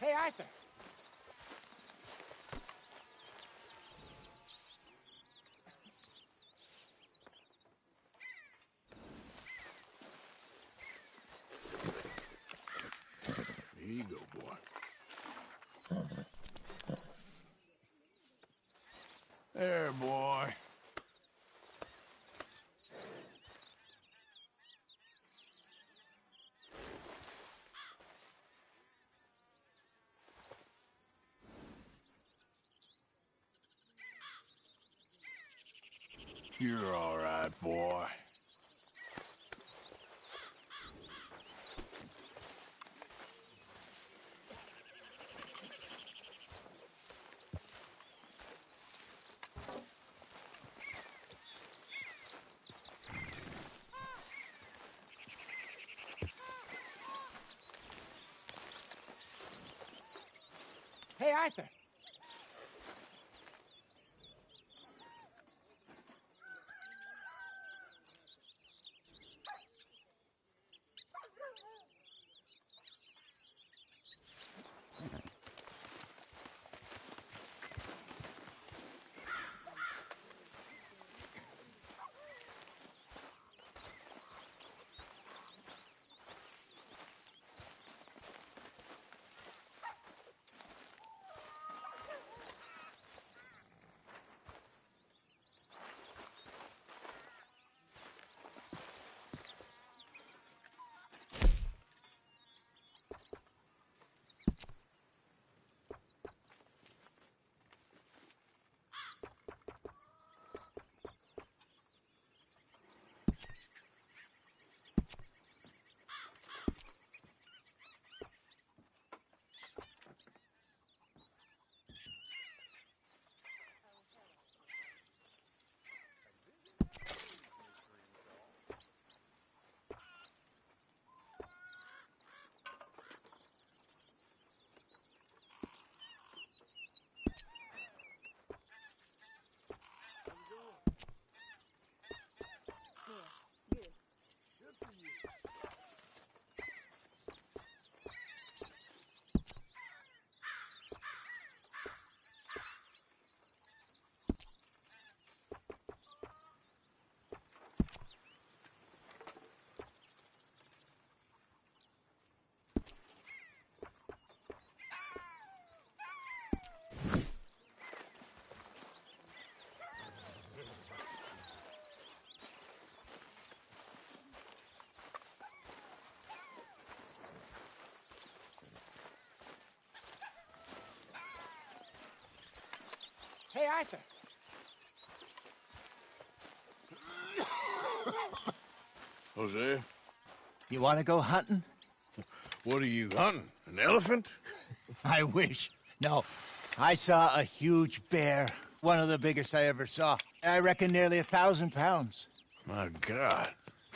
Hey, Arthur. Here you go, boy. There, boy. You're all right, boy. Hey, Arthur. Hey, Arthur. Jose, You want to go hunting? what are you hunting? An elephant? I wish. No. I saw a huge bear. One of the biggest I ever saw. I reckon nearly 1,000 pounds. My God.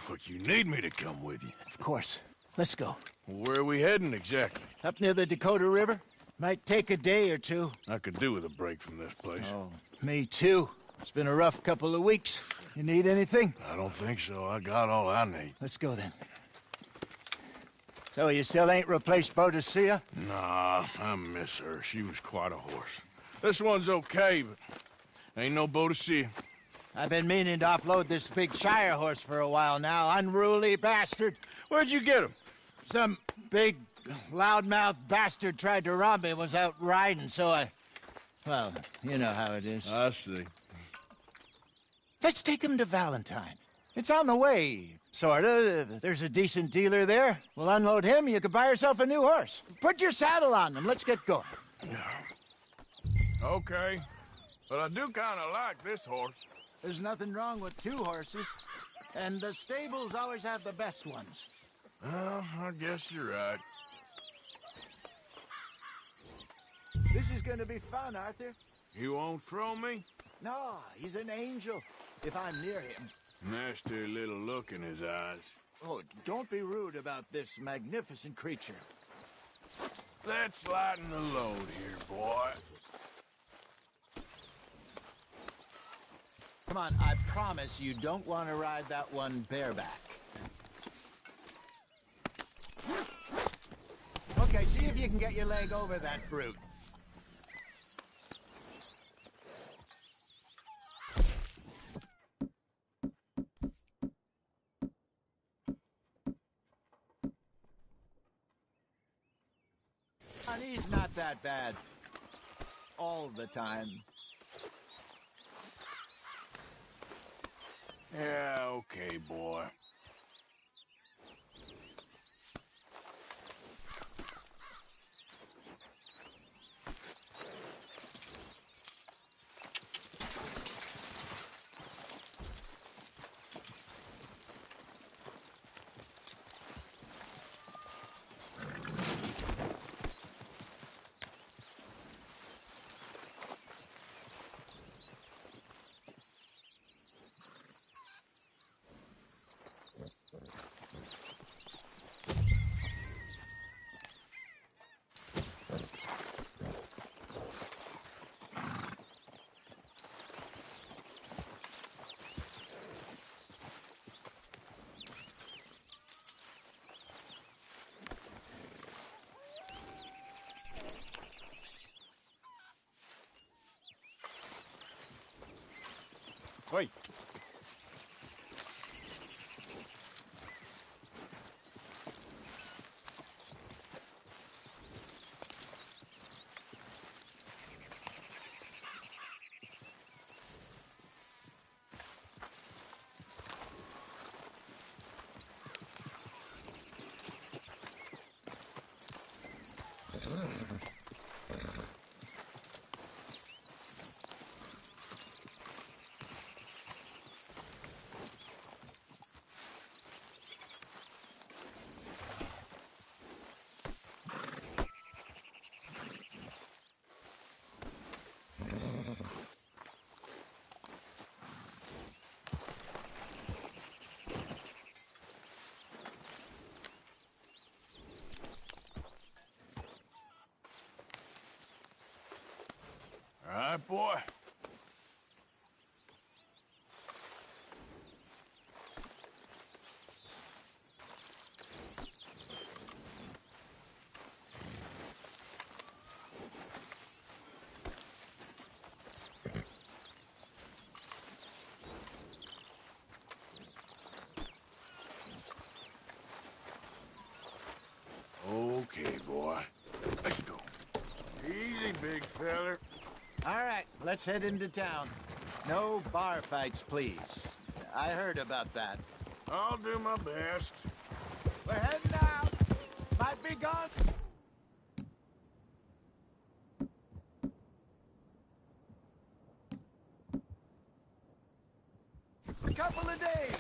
But you need me to come with you. Of course. Let's go. Where are we heading exactly? Up near the Dakota River. Might take a day or two. I could do with a break from this place. Oh, me too. It's been a rough couple of weeks. You need anything? I don't think so. I got all I need. Let's go then. So you still ain't replaced Boadicea? Nah, I miss her. She was quite a horse. This one's okay, but ain't no Boadicea. I've been meaning to offload this big Shire horse for a while now. Unruly bastard. Where'd you get him? Some big, loudmouth bastard tried to rob me and was out riding, so I... Well, you know how it is. I see. Let's take him to Valentine. It's on the way, sorta. There's a decent dealer there. We'll unload him, you can buy yourself a new horse. Put your saddle on him, let's get going. Okay. But I do kind of like this horse. There's nothing wrong with two horses. And the stables always have the best ones. Well, I guess you're right. This is gonna be fun, Arthur. You won't throw me? No, he's an angel, if I'm near him. Nasty little look in his eyes. Oh, don't be rude about this magnificent creature. Let's lighten the load here, boy. Come on, I promise you don't want to ride that one bareback. Okay, Okay, see if you can get your leg over that brute. And he's not that bad. All the time. Yeah, okay, boy. Oi. All right, boy. Okay, boy. Let's go. Easy, big feller. All right, let's head into town. No bar fights, please. I heard about that. I'll do my best. We're heading out. Might be gone. A couple of days.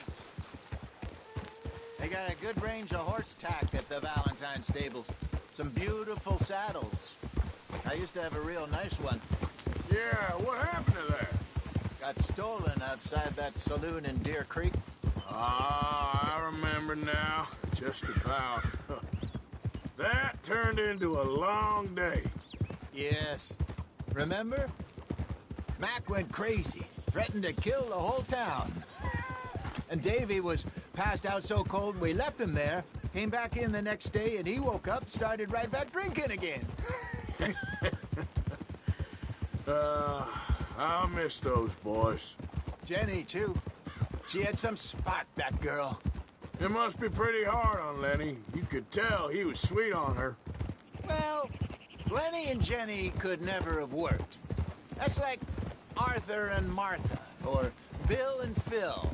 They got a good range of horse tack at the Valentine stables. Some beautiful saddles. I used to have a real nice one. Yeah, what happened to that? Got stolen outside that saloon in Deer Creek. Ah, I remember now. Just about. That turned into a long day. Yes. Remember? Mac went crazy, threatened to kill the whole town. And Davy was passed out so cold we left him there, came back in the next day, and he woke up, started right back drinking again. I'll miss those boys. Jenny, too. She had some spot, that girl. It must be pretty hard on Lenny. You could tell he was sweet on her. Well, Lenny and Jenny could never have worked. That's like Arthur and Martha, or Bill and Phil.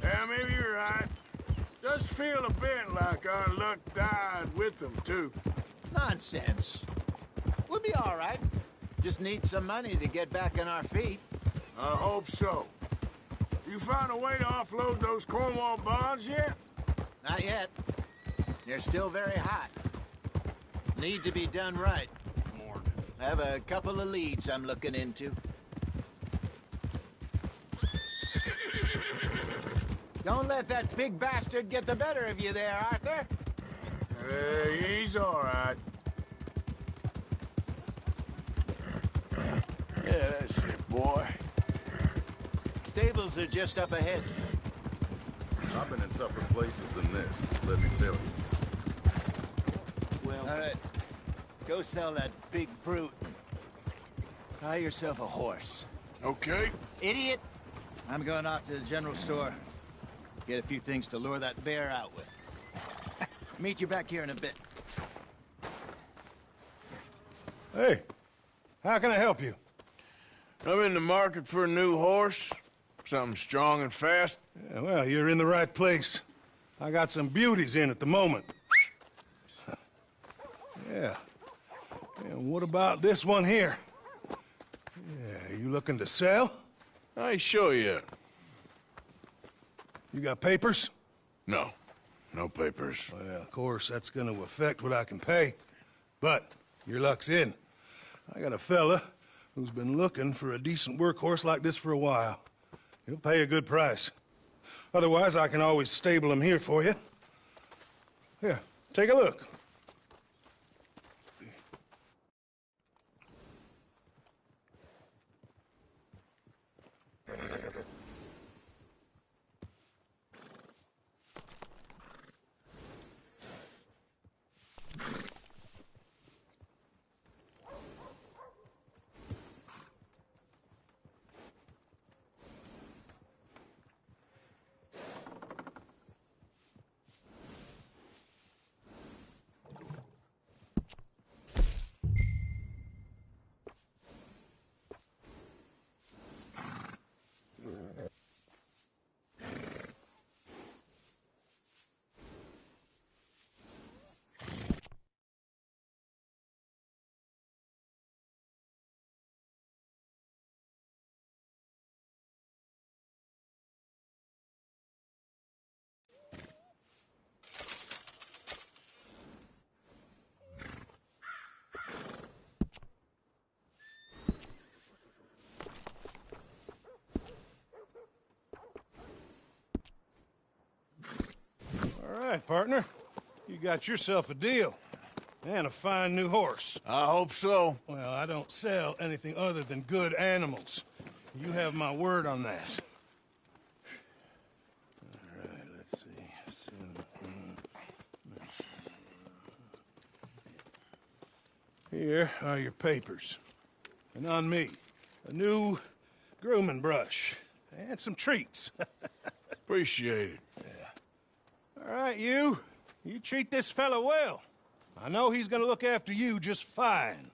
Yeah, maybe you're right. Does feel a bit like our luck died with them, too. Nonsense. We'll be all right. Just need some money to get back on our feet. I hope so. You found a way to offload those Cornwall bonds yet? Not yet. They're still very hot. Need to be done right. I have a couple of leads I'm looking into. Don't let that big bastard get the better of you there, Arthur. Hey, he's all right. Yeah, that's it, boy. Stables are just up ahead. I've been in tougher places than this, let me tell you. All right. Go sell that big brute. Buy yourself a horse. Okay. Idiot! I'm going off to the general store. Get a few things to lure that bear out with. Meet you back here in a bit. Hey, how can I help you? I'm in the market for a new horse. Something strong and fast. Yeah, well, you're in the right place. I got some beauties in at the moment. Yeah. And what about this one here? Yeah, you looking to sell? I ain't sure yet. You got papers? No. No papers. Well, of course, that's gonna affect what I can pay. But your luck's in. I got a fella who's been looking for a decent workhorse like this for a while. He'll pay a good price. Otherwise, I can always stable him here for you. Here, take a look. All right, partner. You got yourself a deal. And a fine new horse. I hope so. Well, I don't sell anything other than good animals. You have my word on that. All right, let's see. Here are your papers. And on me, a new grooming brush. And some treats. Appreciate it. All right, you. You treat this fella well. I know he's gonna look after you just fine.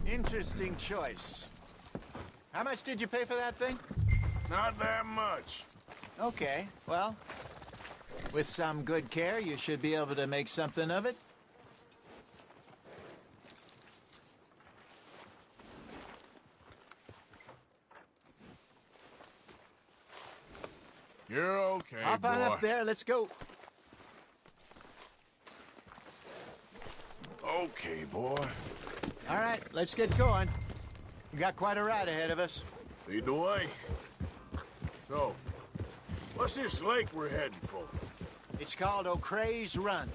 Interesting choice. How much did you pay for that thing? Not that much. Okay, well, with some good care, you should be able to make something of it. You're okay, Hop boy. on up there, let's go. Okay, boy. All right, let's get going. We got quite a ride ahead of us. Lead the way. So, what's this lake we're heading for? It's called O'Creagh's Run,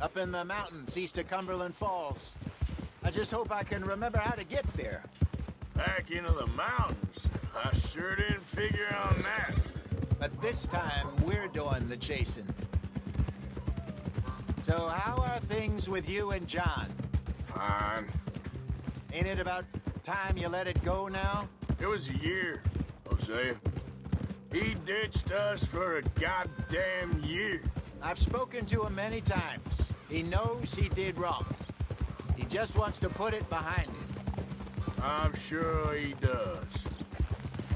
up in the mountains east of Cumberland Falls. I just hope I can remember how to get there. Back into the mountains? I sure didn't figure on that. But this time, we're doing the chasing. So how are things with you and John? Fine. Ain't it about time you let it go now? It was a year, Hosea. He ditched us for a goddamn year. I've spoken to him many times. He knows he did wrong. He just wants to put it behind him. I'm sure he does.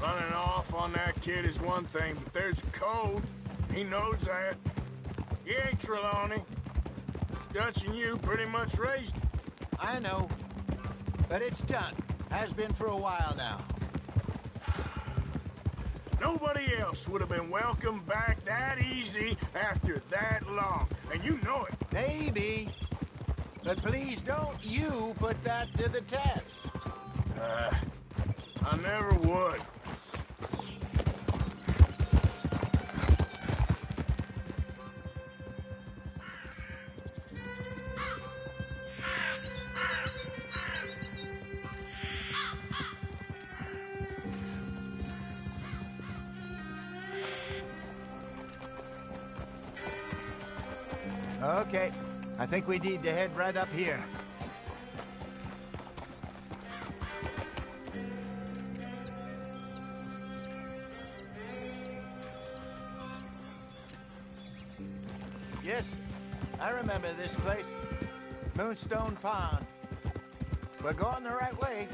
Running off on that kid is one thing, but there's a code. He knows that. He ain't Trelawney. Dutch and you pretty much raised him. I know. But it's done. Has been for a while now. Nobody else would have been welcomed back that easy after that long. And you know it. Maybe. But please don't you put that to the test. I never would. Okay, I think we need to head right up here. Yes, I remember this place. Moonstone Pond. We're going the right way.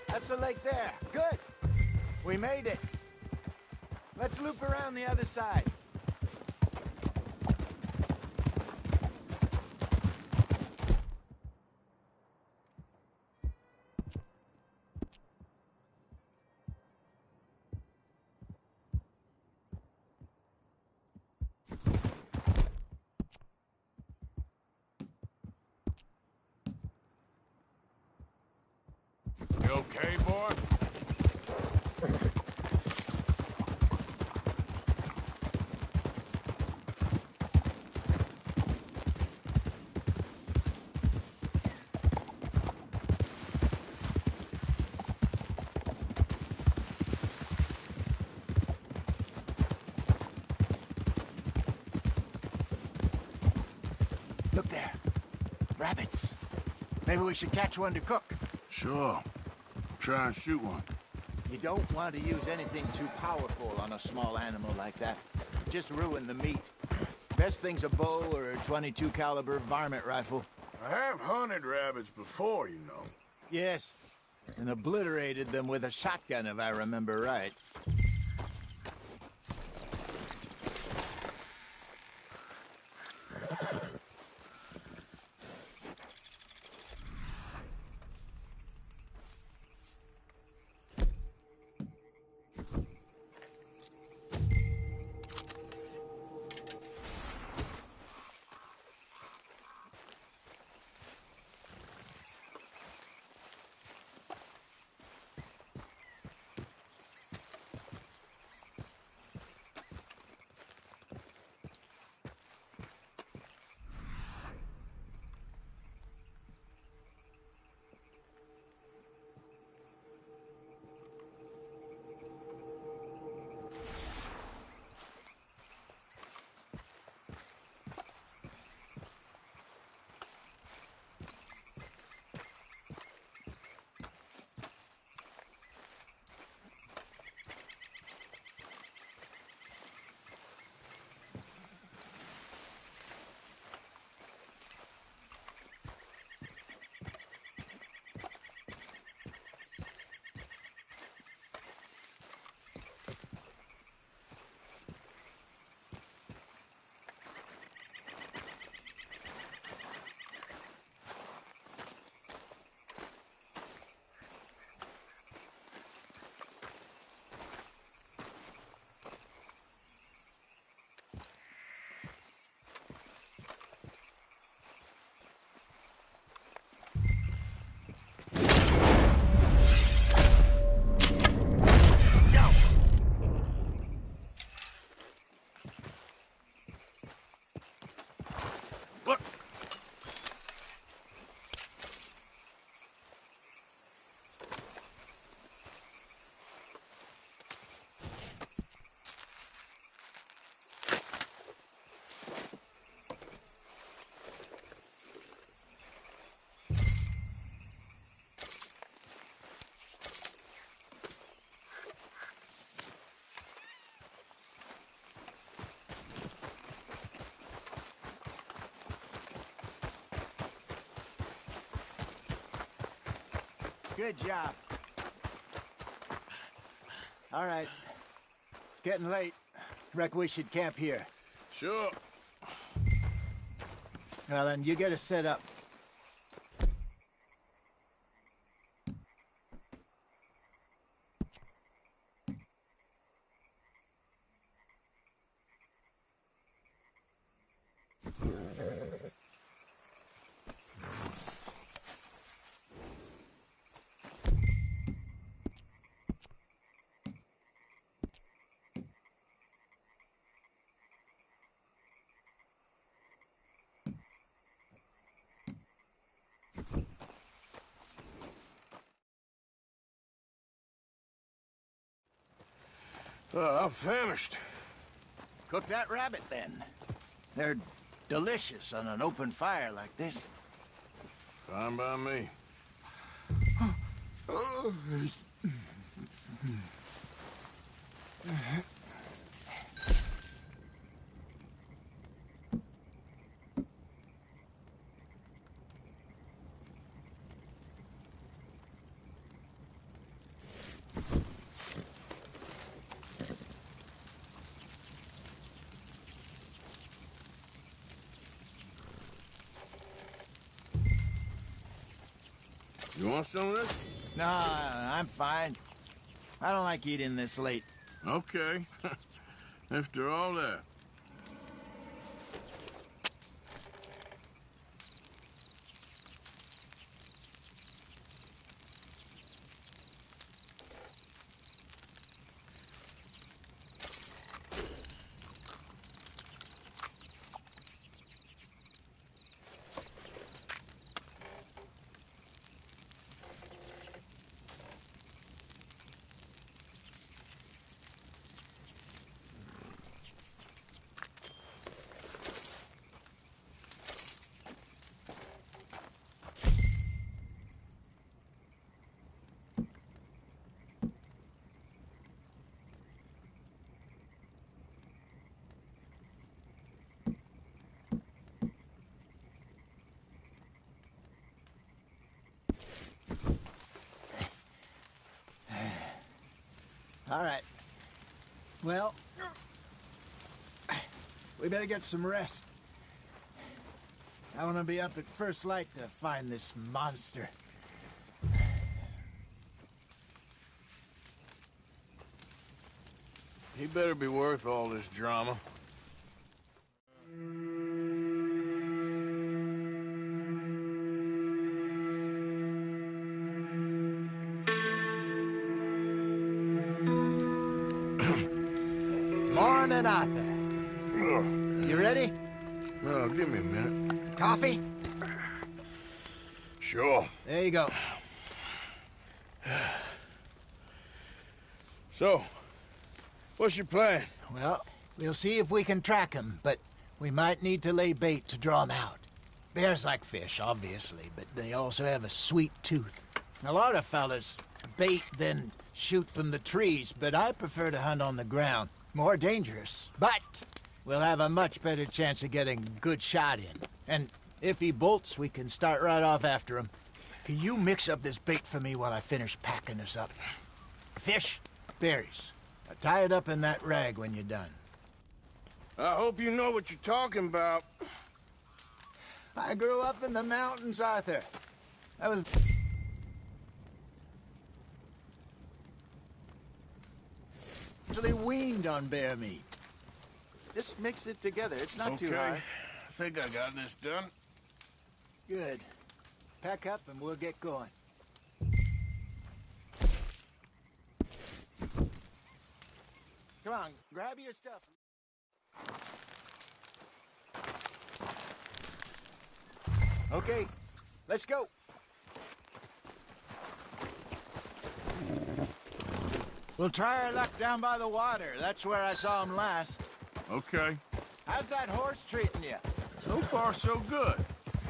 That's the lake there. Good. We made it. Let's loop around the other side. You okay, boy? Look there. Rabbits. Maybe we should catch one to cook. Sure. Try and shoot one. You don't want to use anything too powerful on a small animal like that. Just ruin the meat. Best thing's a bow or a .22 caliber varmint rifle. I have hunted rabbits before, you know. Yes, and obliterated them with a shotgun if I remember right. Look! Good job. All right. It's getting late. Reckon we should camp here. Sure. Well, then, you get us set up. I'm famished. Cook that rabbit, then. They're delicious on an open fire like this. Fine by me. You want some of this? Nah, I'm fine. I don't like eating this late. Okay. After all that. All right. Well, we better get some rest. I want to be up at first light to find this monster. He better be worth all this drama. Morning, Arthur. You ready? Oh, give me a minute. Coffee? Sure. There you go. So, what's your plan? Well, we'll see if we can track him, but we might need to lay bait to draw him out. Bears like fish, obviously, but they also have a sweet tooth. A lot of fellas bait, then shoot from the trees, but I prefer to hunt on the ground. More dangerous, but we'll have a much better chance of getting a good shot in. And if he bolts, we can start right off after him. Can you mix up this bait for me while I finish packing this up? Fish, berries. Tie it up in that rag when you're done. I hope you know what you're talking about. I grew up in the mountains, Arthur. I was... actually weaned on bear meat. Just mix it together. It's not too hard. I think I got this done. Good. Pack up and we'll get going. Come on, grab your stuff. Okay, let's go. We'll try our luck down by the water. That's where I saw him last. Okay. How's that horse treating you? So far, so good.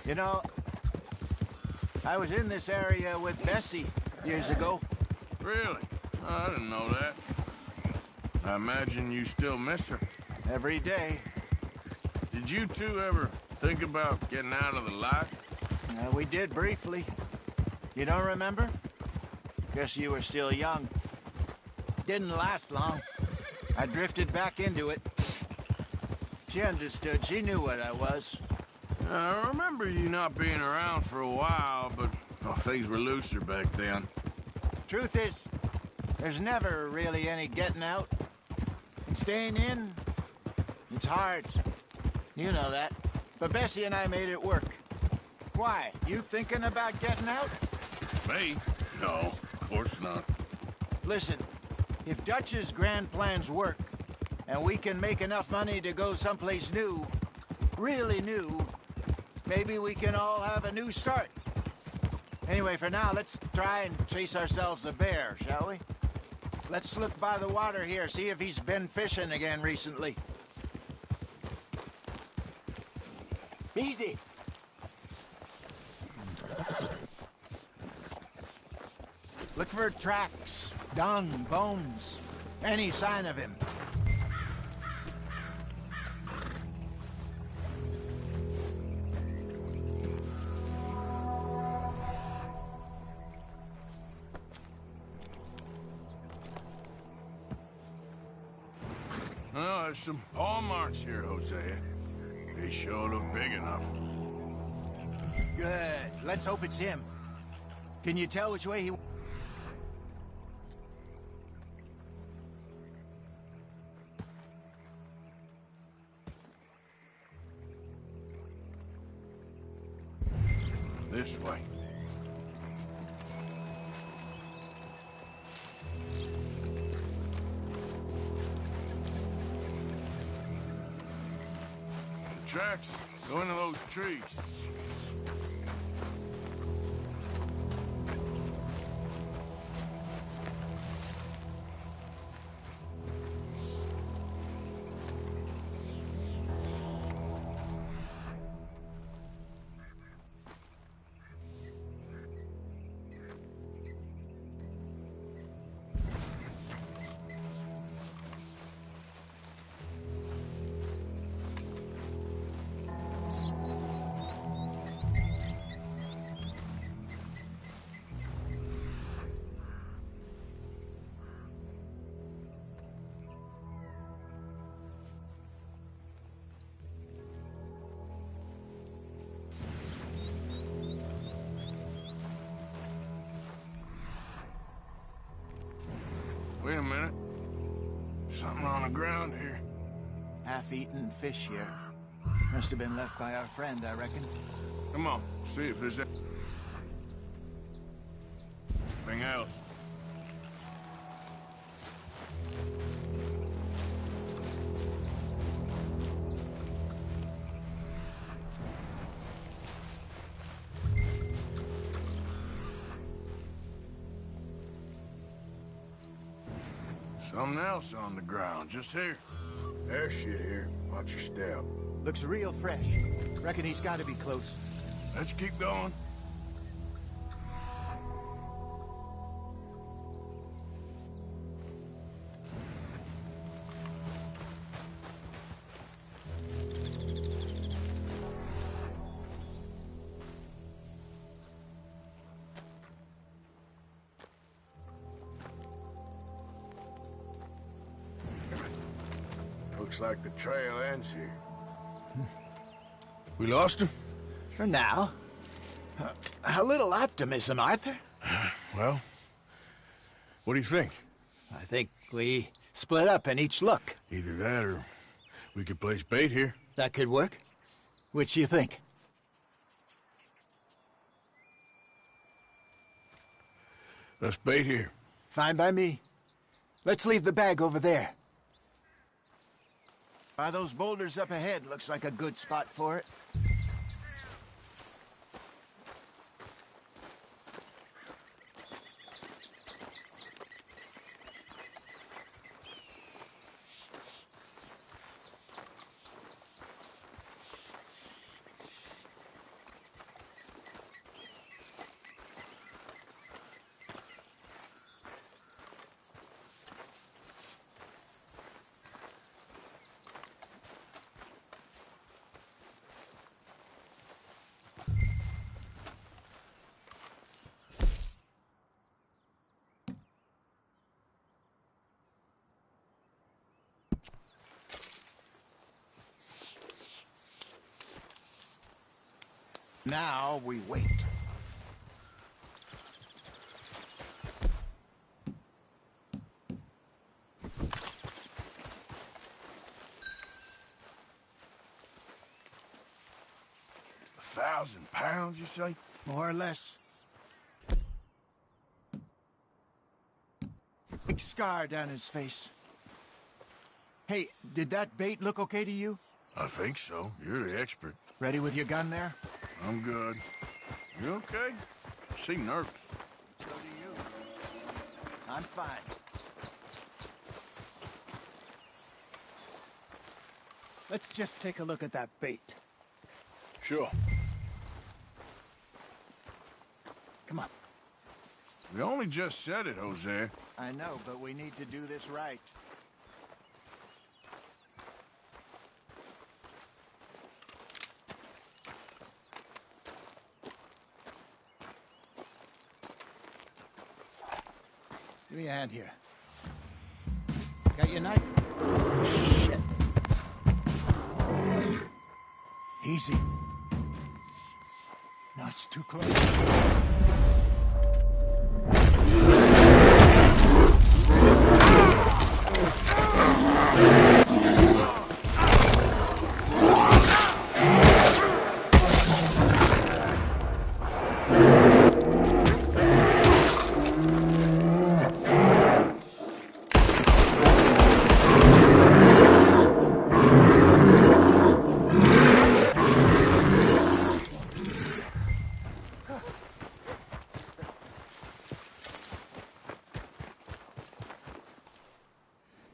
You know, I was in this area with Bessie years ago. Really? I didn't know that. I imagine you still miss her. Every day. Did you two ever think about getting out of the life? We did briefly. You don't remember? Guess you were still young. Didn't last long. I drifted back into it. She understood. She knew what I was. I remember you not being around for a while, but things were looser back then. Truth is, there's never really any getting out. And staying in, it's hard. You know that. But Bessie and I made it work. Why? You thinking about getting out? Me? No, of course not. Listen, if Dutch's grand plans work, and we can make enough money to go someplace new, really new, maybe we can all have a new start. Anyway, for now, let's try and chase ourselves a bear, shall we? Let's look by the water here, see if he's been fishing again recently. Easy. Look for tracks, dung, bones, any sign of him. Oh, there's some paw marks here, Hosea. They sure look big enough. Good. Let's hope it's him. Can you tell which way he... This way. The tracks go into those trees. Wait a minute. Something on the ground here. Half-eaten fish here. Must have been left by our friend, I reckon. Come on, see if there's anything else. Something else on the ground, just here. There's shit here. Watch your step. Looks real fresh. Reckon he's got to be close. Let's keep going. Looks like the trail ends here. We lost him? For now. A little optimism, Arthur. Well, what do you think? I think we split up and each look. Either that or we could place bait here. That could work. Which do you think? Let's bait here. Fine by me. Let's leave the bag over there. By those boulders up ahead, looks like a good spot for it. Now we wait. £1,000, you say? More or less. Big scar down his face. Hey, did that bait look okay to you? I think so. You're the expert. Ready with your gun there? I'm good. You okay? You seem nervous. So do you. I'm fine. Let's just take a look at that bait. Sure. Come on. We only just said it, Jose. I know, but we need to do this right. Give me a hand here. Got your knife? Shit. Easy. No, it's too close.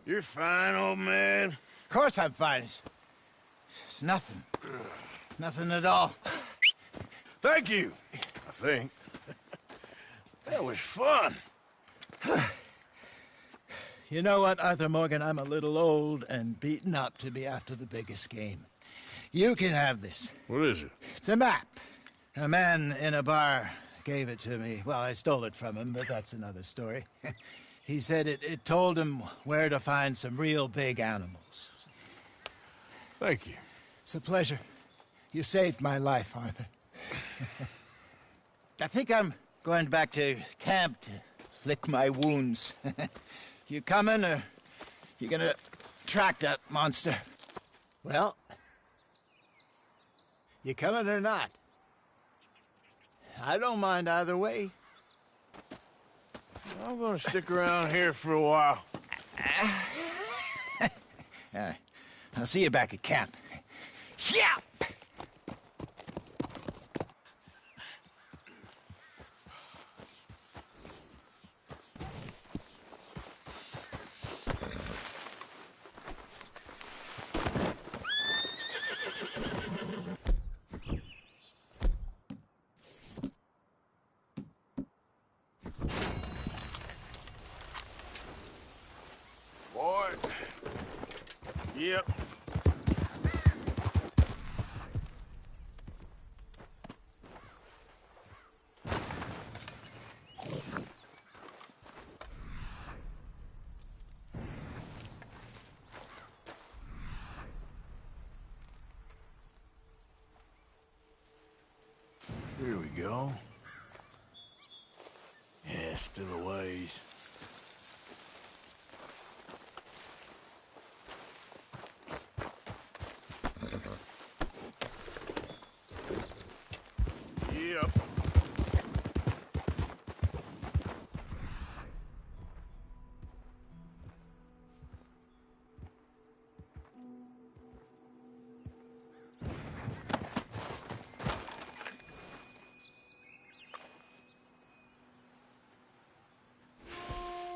You're fine, old man. Of course I'm fine. It's nothing. Nothing at all. Thank you, I think. That was fun. You know what, Arthur Morgan? I'm a little old and beaten up to be after the biggest game. You can have this. What is it? It's a map. A man in a bar gave it to me. Well, I stole it from him, but that's another story. He said it told him where to find some real big animals. Thank you. It's a pleasure. You saved my life, Arthur. I think I'm going back to camp to lick my wounds. You coming, or you gonna track that monster? Well, you coming or not? I don't mind either way. I'm gonna stick around here for a while. All right. I'll see you back at camp. Yeah! Boy. Yep. Here we go. Yeah, still a ways. Yep.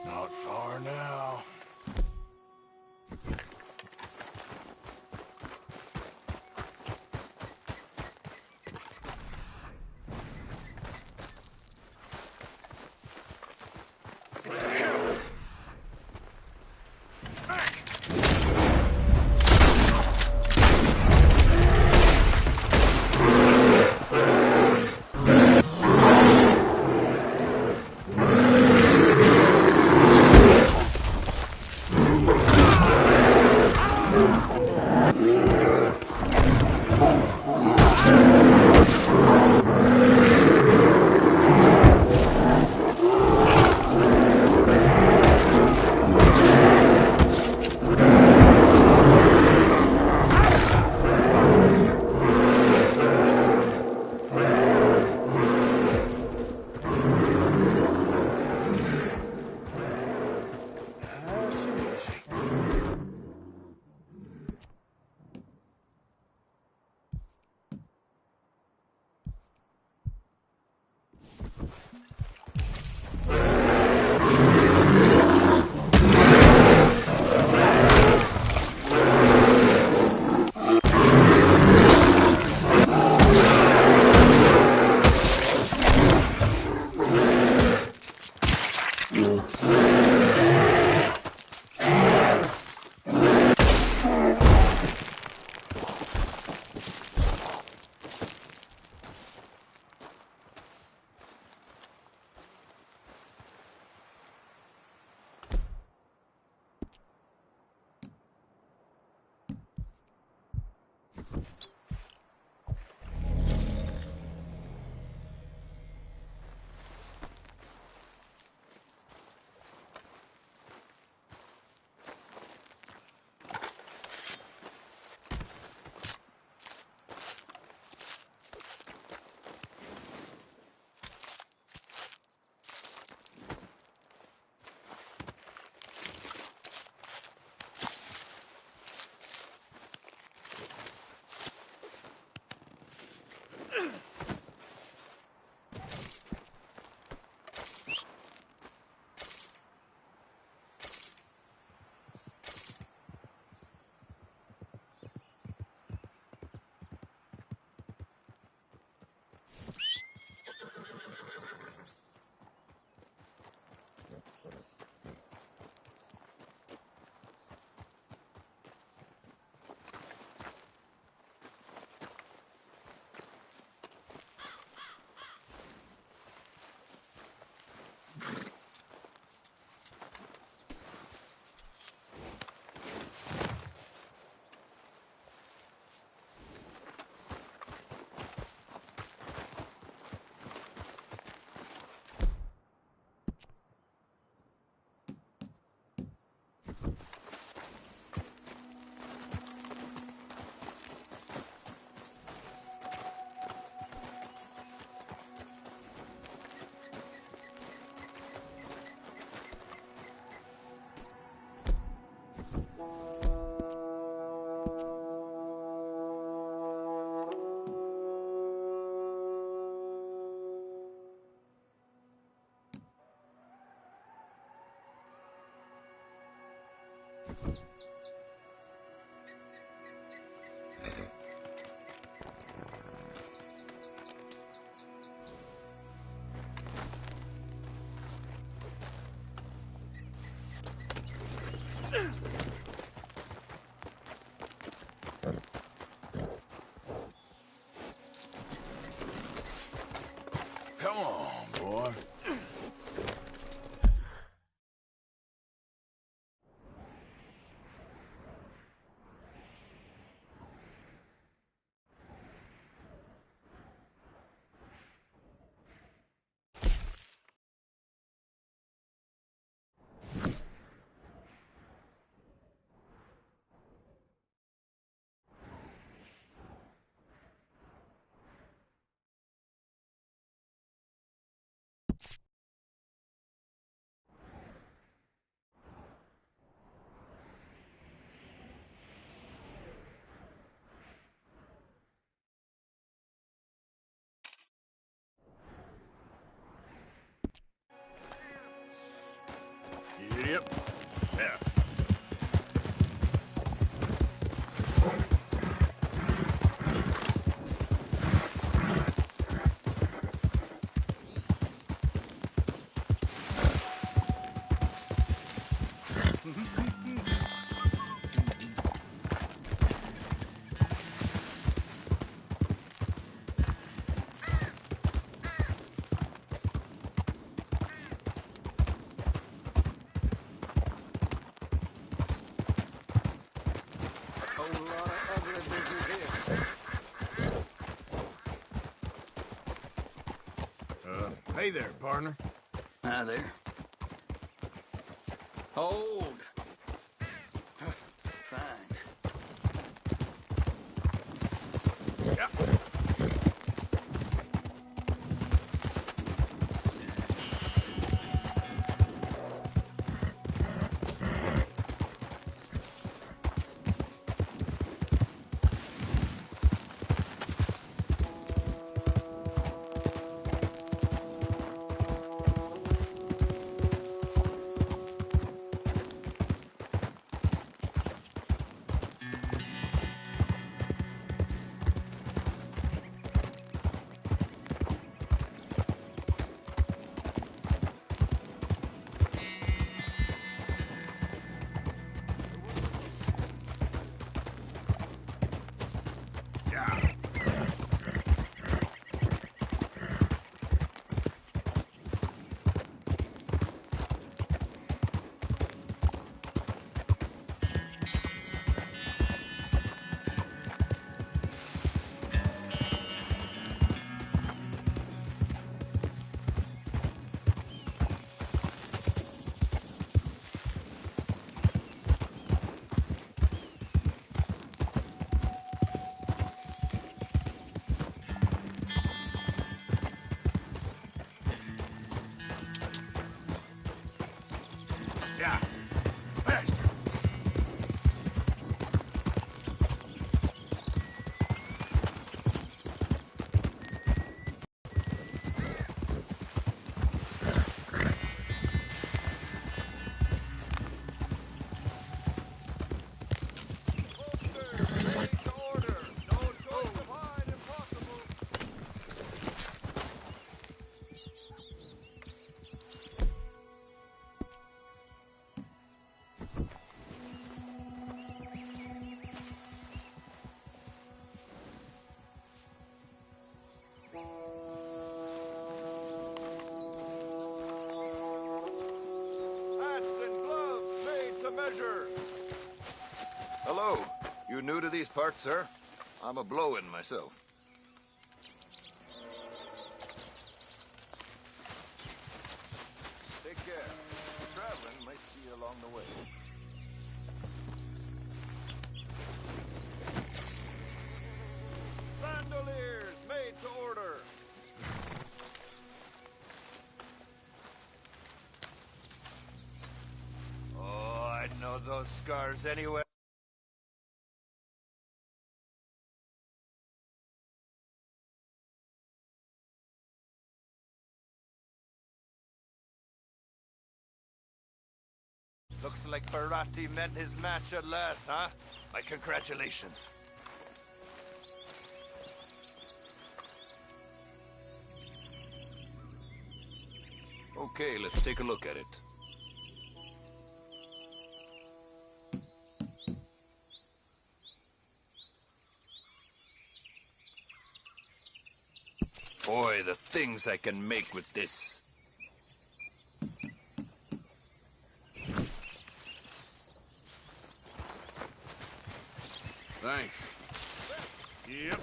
Not far now. Come on, boy. Yep. Yeah. Hey there, partner. Hi there. Hold. Fine. Yeah. Yeah. Faster. Hello. You new to these parts, sir? I'm a blow-in myself. Take care. Traveling might see you along the way. Bandoliers made to order. Oh, I know those scars anywhere. Looks like Barati met his match at last, huh? My congratulations. Okay, let's take a look at it. Boy, the things I can make with this. Thanks. Yep.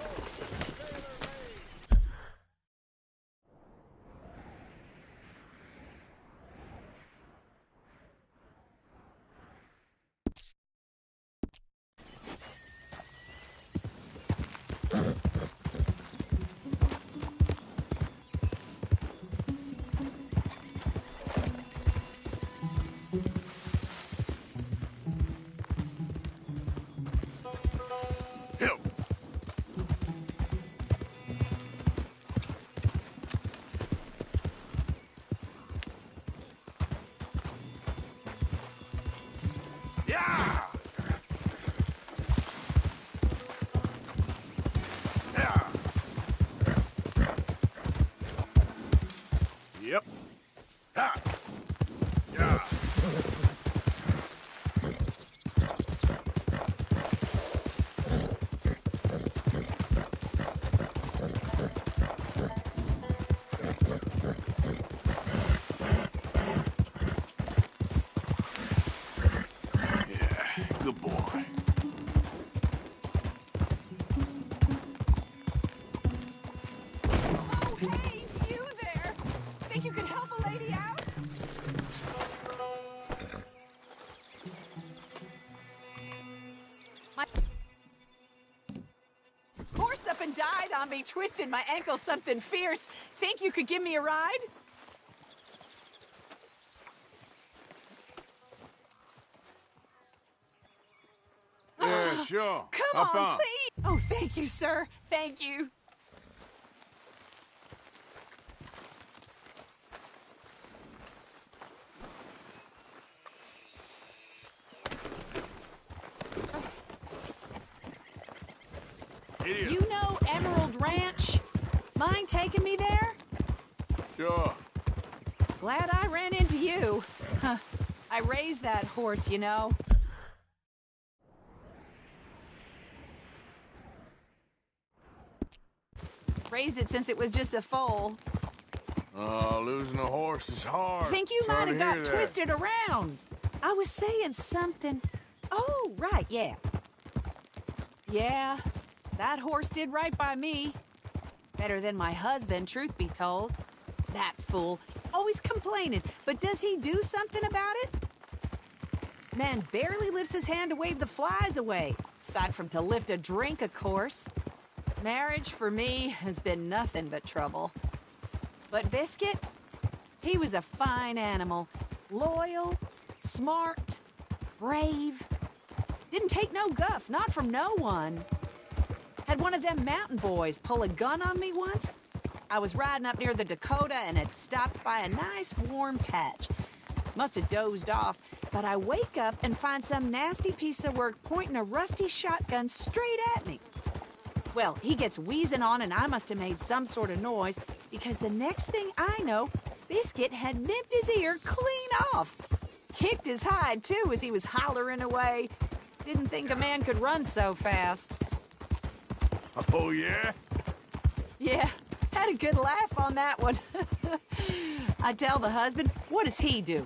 Help. Yeah! Yeah! Yep. Ha! Yeah! Yeah, good boy. Oh, hey, you there! Think you could help a lady out? My horse up and died on me, twisted my ankle something fierce. Think you could give me a ride? Yeah, sure. Come Hop on, please! Oh, thank you, sir. Thank you. Idiot. You know Emerald Ranch? Mind taking me there? Sure. Glad I ran into you. Huh. I raised that horse, you know. Raised it since it was just a foal. Losing a horse is hard. I think you Sorry might to have got hear that. twisted around. I was saying something. Oh, right, yeah. Yeah, that horse did right by me. Better than my husband, truth be told. That fool, always complaining, but does he do something about it? Man barely lifts his hand to wave the flies away, aside from to lift a drink, of course. Marriage, for me, has been nothing but trouble. But Biscuit, he was a fine animal. Loyal, smart, brave. Didn't take no guff, not from no one. Had one of them mountain boys pull a gun on me once. I was riding up near the Dakota and had stopped by a nice warm patch. Must have dozed off, but I wake up and find some nasty piece of work pointing a rusty shotgun straight at me. Well, he gets wheezing on and I must have made some sort of noise because the next thing I know, Biscuit had nipped his ear clean off. Kicked his hide, too, as he was hollering away. Didn't think a man could run so fast. Oh, yeah? Yeah, had a good laugh on that one. I tell the husband, what does he do?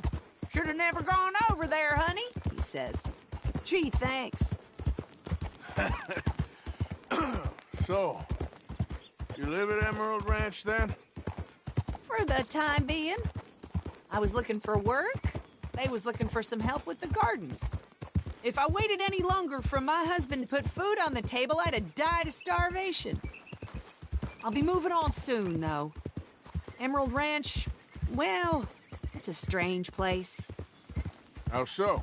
Should have never gone over there, honey, he says. Gee, thanks. So, you live at Emerald Ranch then? For the time being. I was looking for work. They was looking for some help with the gardens. If I waited any longer for my husband to put food on the table, I'd have died of starvation. I'll be moving on soon, though. Emerald Ranch, well, it's a strange place. How so?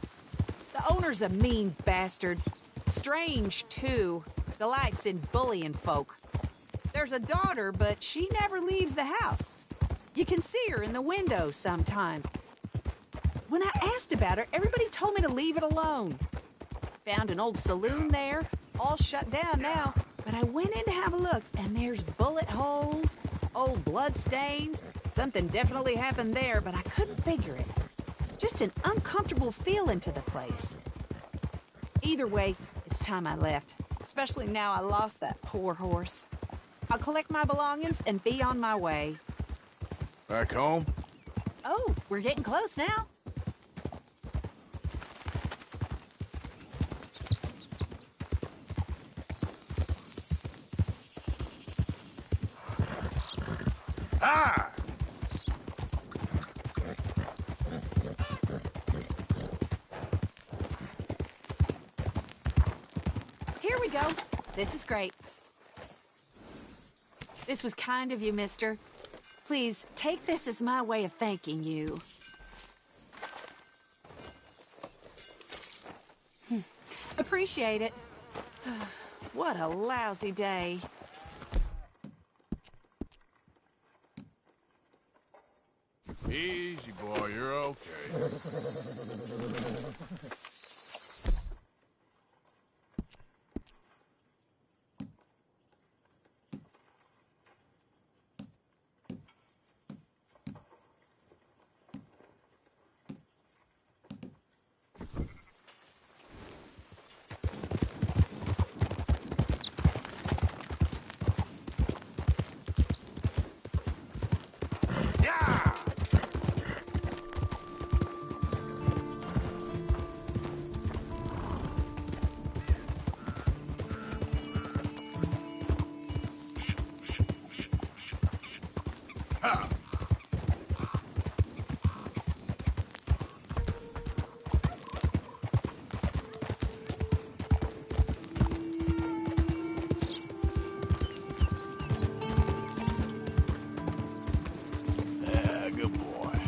The owner's a mean bastard. Strange, too. Delights in bullying folk. There's a daughter, but she never leaves the house. You can see her in the window sometimes. When I asked about her, everybody told me to leave it alone. Found an old saloon there, all shut down now, but I went in to have a look, and there's bullet holes, old blood stains, Something definitely happened there, but I couldn't figure it. Just an uncomfortable feeling to the place. Either way, it's time I left. Especially now I lost that poor horse. I'll collect my belongings and be on my way. Back home? Oh, we're getting close now. Ah! Here we go. This is great. This was kind of you, mister. Please, take this as my way of thanking you. Appreciate it. What a lousy day. Easy, boy, you're okay. Yeah! Yeah, good boy.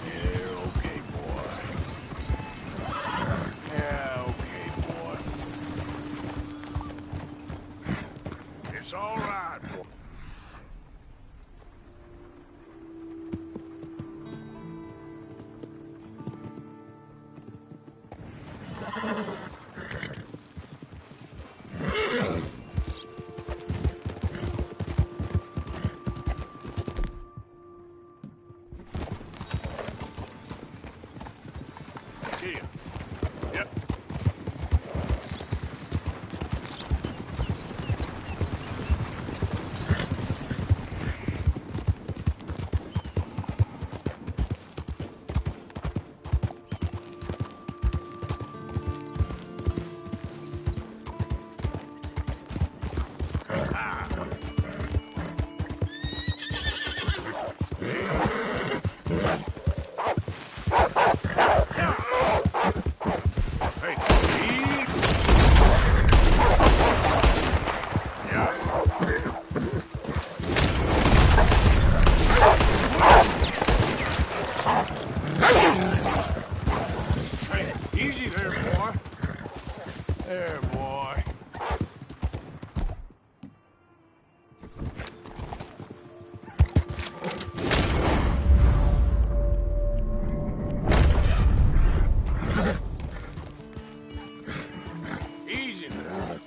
Yeah, okay, boy. Yeah, okay, boy. It's all right, boy. Here. Yep. Hey, eat. Yeah. Hey, easy there, boy. There, boy. Easy there.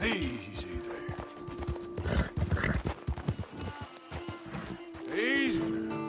Easy there. Easy now.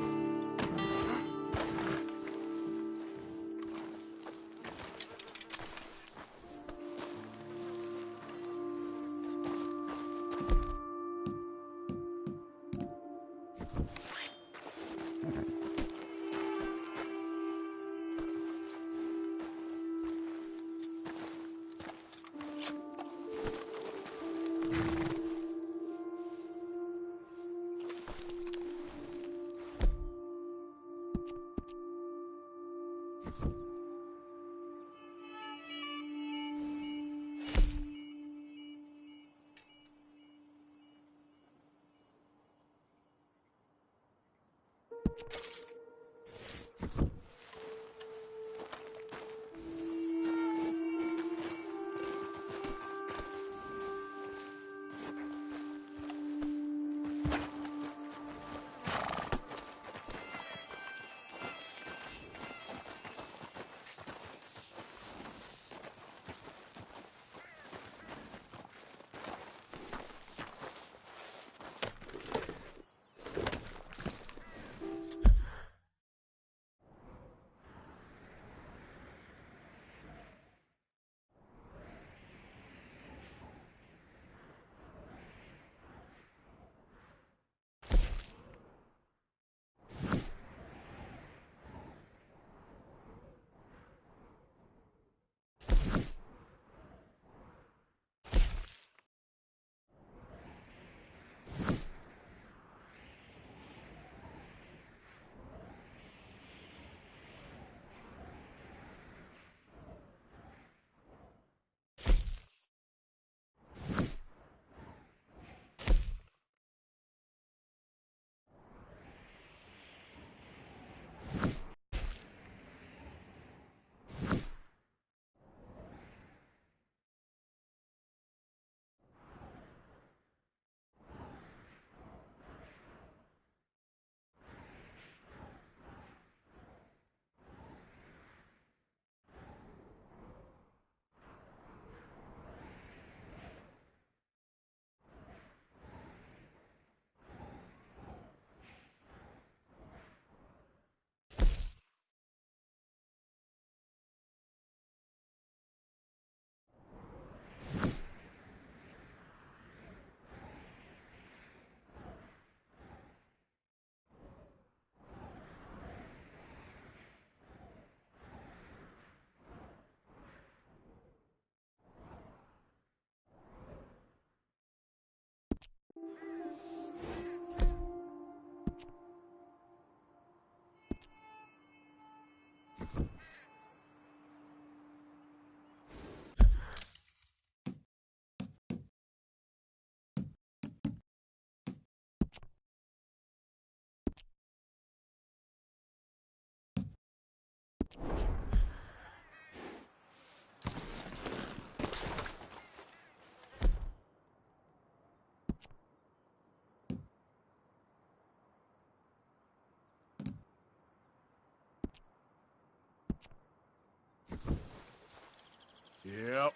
Yep.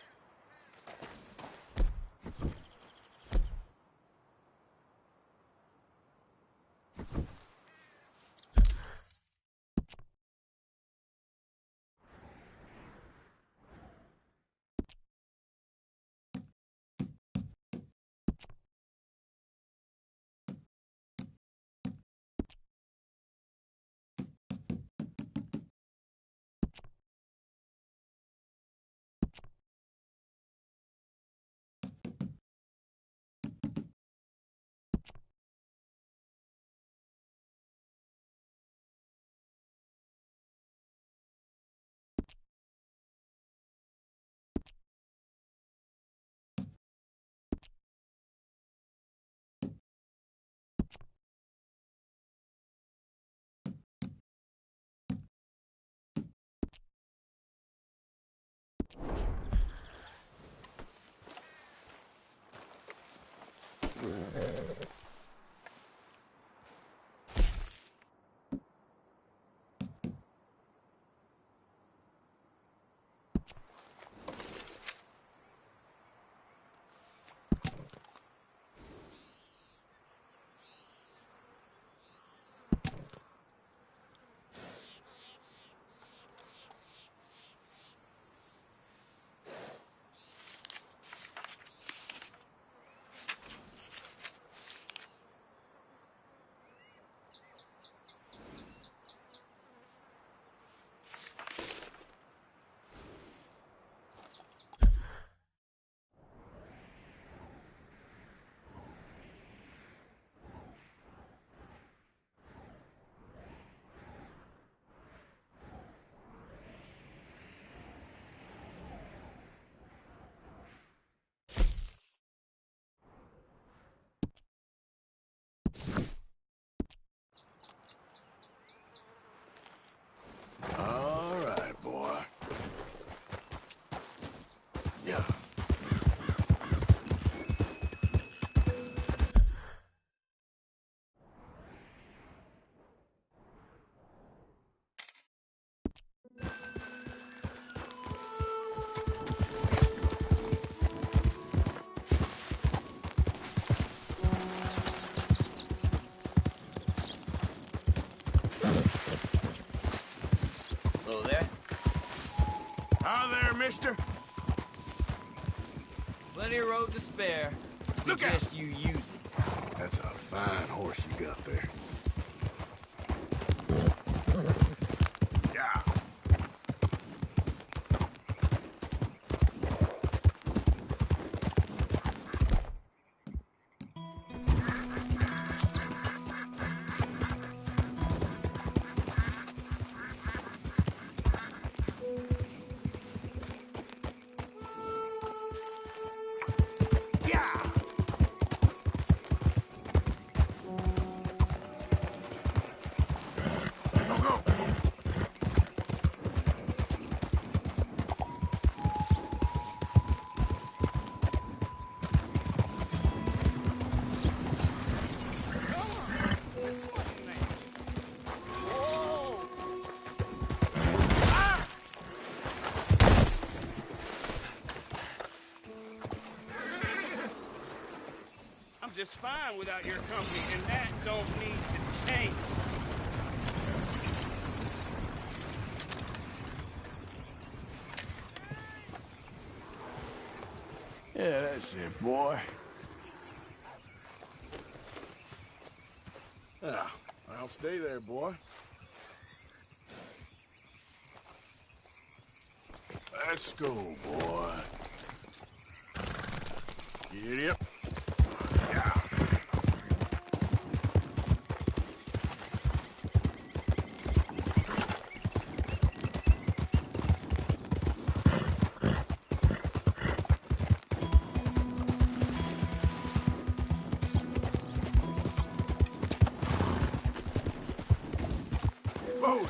All right, boy. Yeah. Hello there. How there, mister? Plenty of road to spare. Look out. Suggest you use it. That's a fine horse you got there. Yeah. Yeah. Go, go. I'm just fine without your company, and that don't need to change. Yeah, that's it, boy. Yeah, I'll stay there, boy. Let's go, boy. Giddy up. Yeah. Whoa.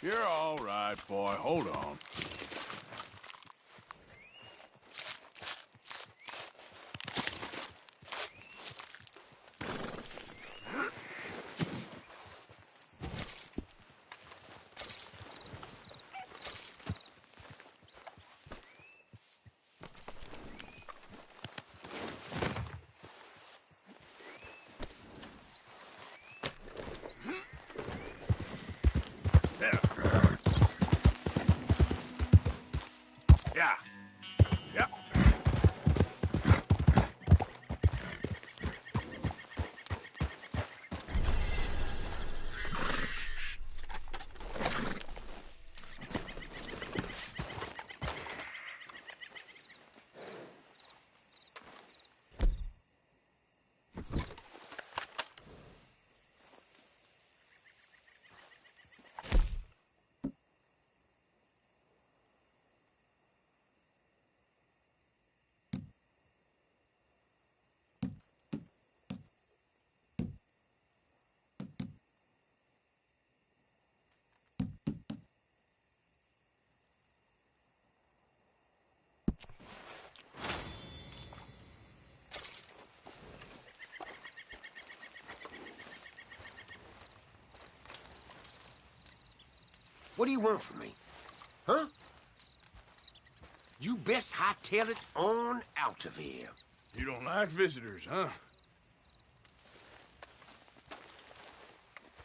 You're all right, boy. Hold on. Yeah. Yeah. What do you want from me? Huh? You best hightail it on out of here. You don't like visitors, huh?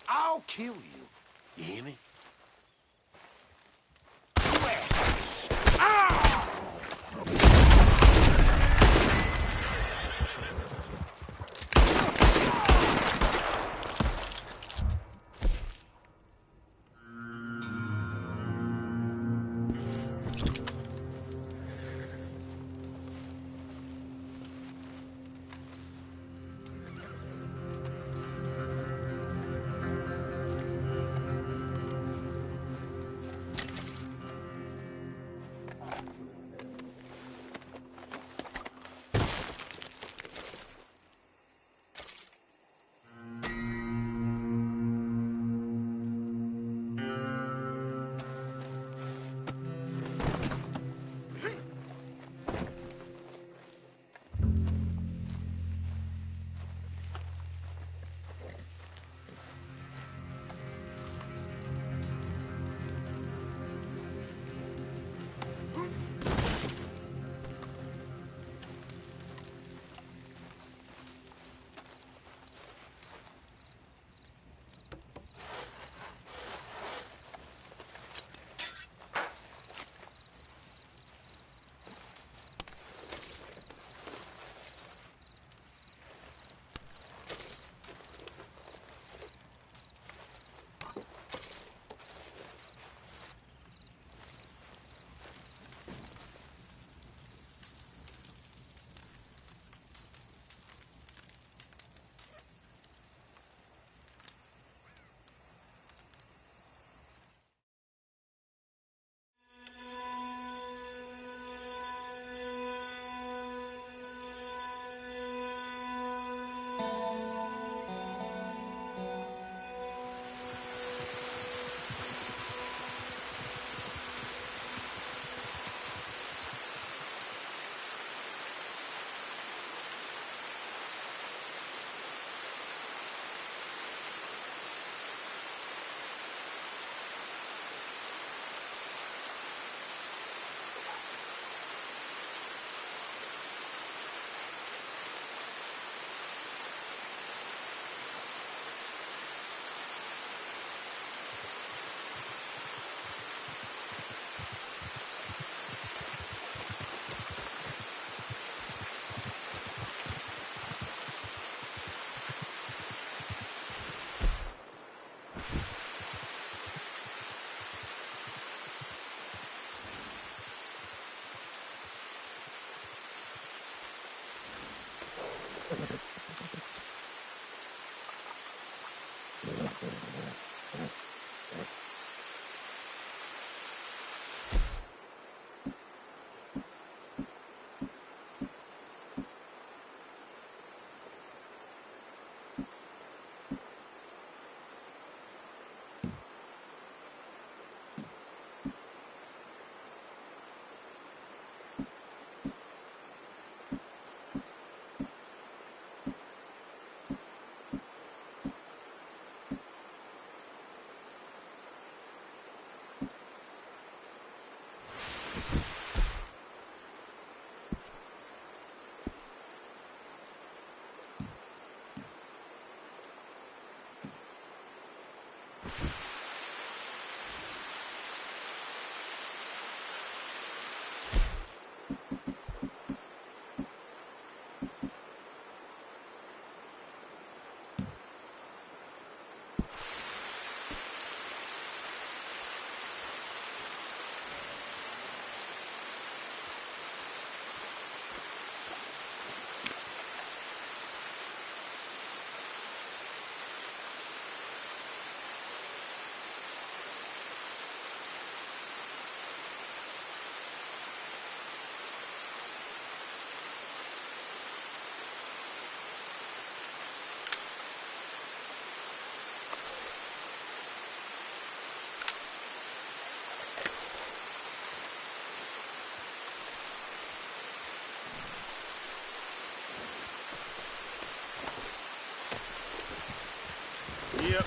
I'll kill you. You hear me? You ass. Ah! Yep.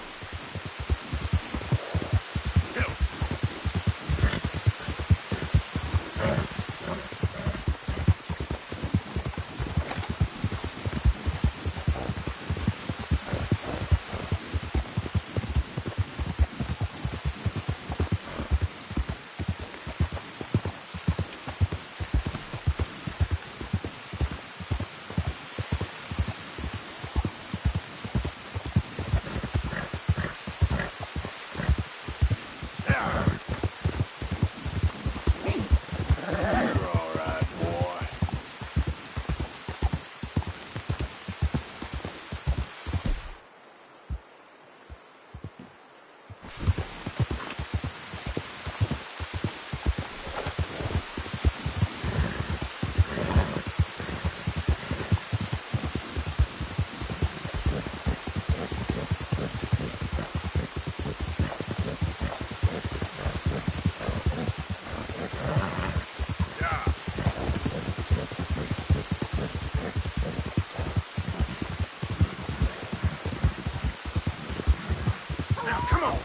Come on!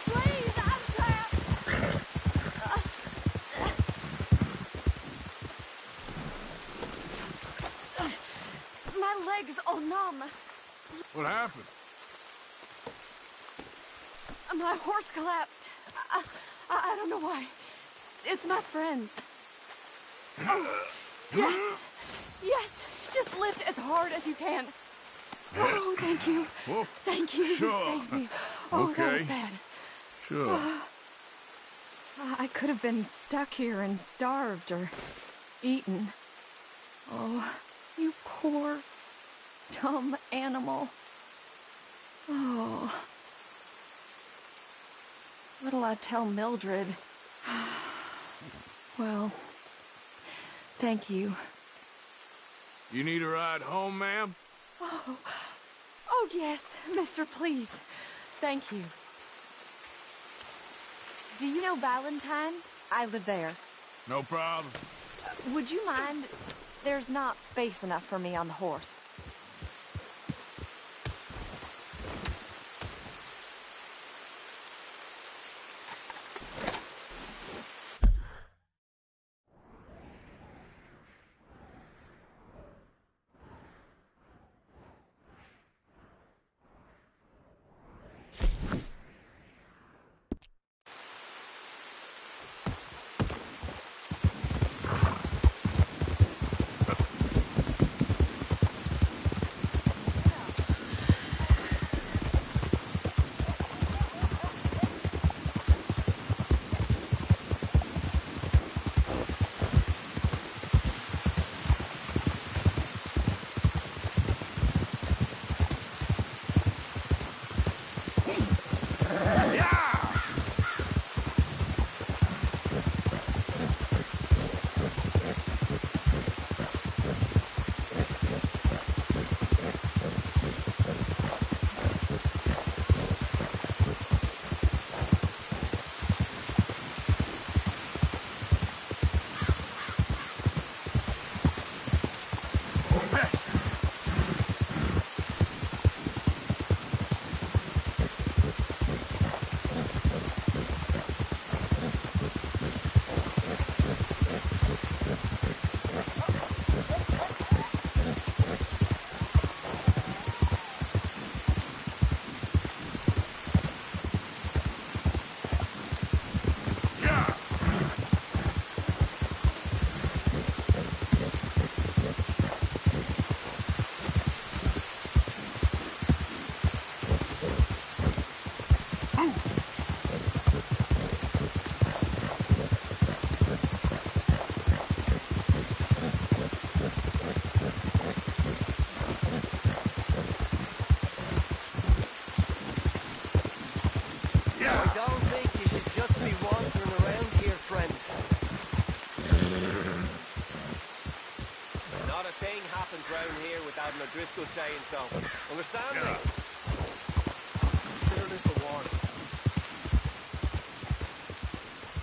Please, I'm trapped! My legs are numb. What happened? My horse collapsed. I don't know why. It's my friends. Oh, yes. Yes. Just lift as hard as you can. Oh, thank you. Whoa. Thank you. Sure. You saved me. Oh, that was Okay. bad. Sure. I could have been stuck here and starved or eaten. Oh, you poor, dumb animal. Oh. What'll I tell Mildred? Well, thank you. You need a ride home, ma'am? Oh, yes, mister, please. Thank you. Do you know Valentine? I live there. No problem. Would you mind? There's not space enough for me on the horse. round here without an O'Driscoll saying so. Understand me? Consider this a warning.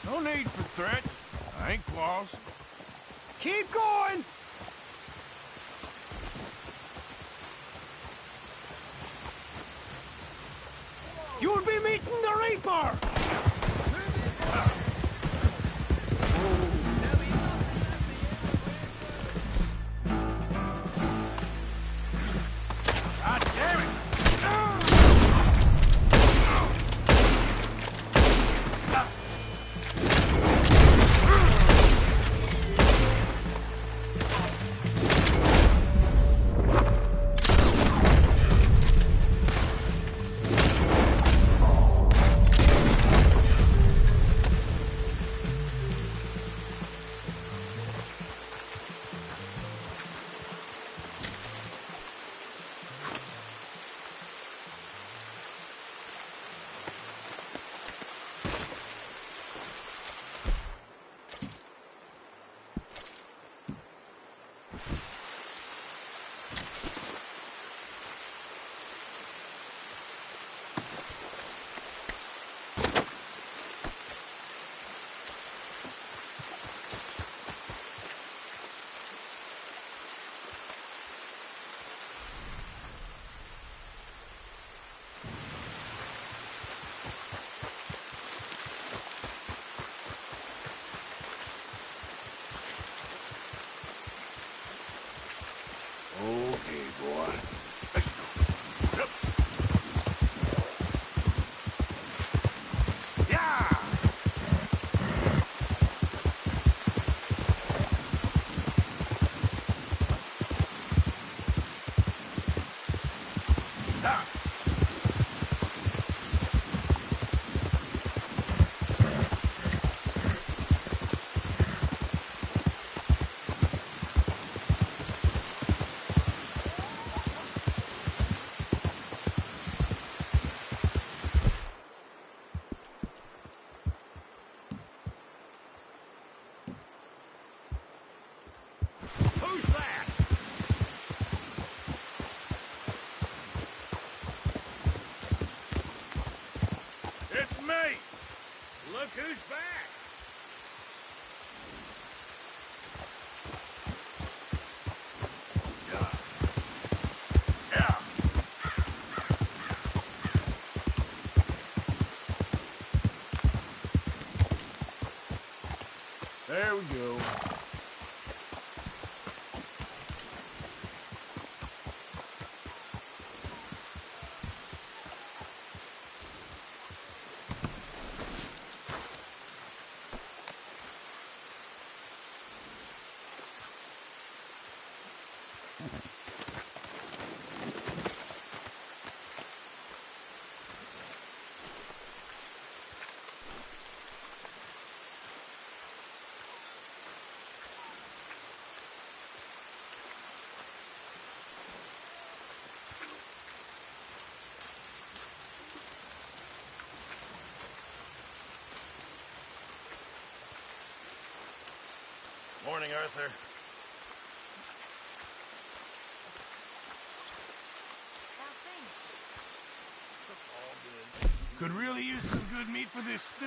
No need for threats. I ain't Claus. Keep going! You'll be meeting the Reaper! God damn it! Okay, boy. Let's go. Yep. Yeah! Ah. Who's that? It's me! Look who's back! Yeah. Yeah. There we go. Morning, Arthur. Could really use some good meat for this stew.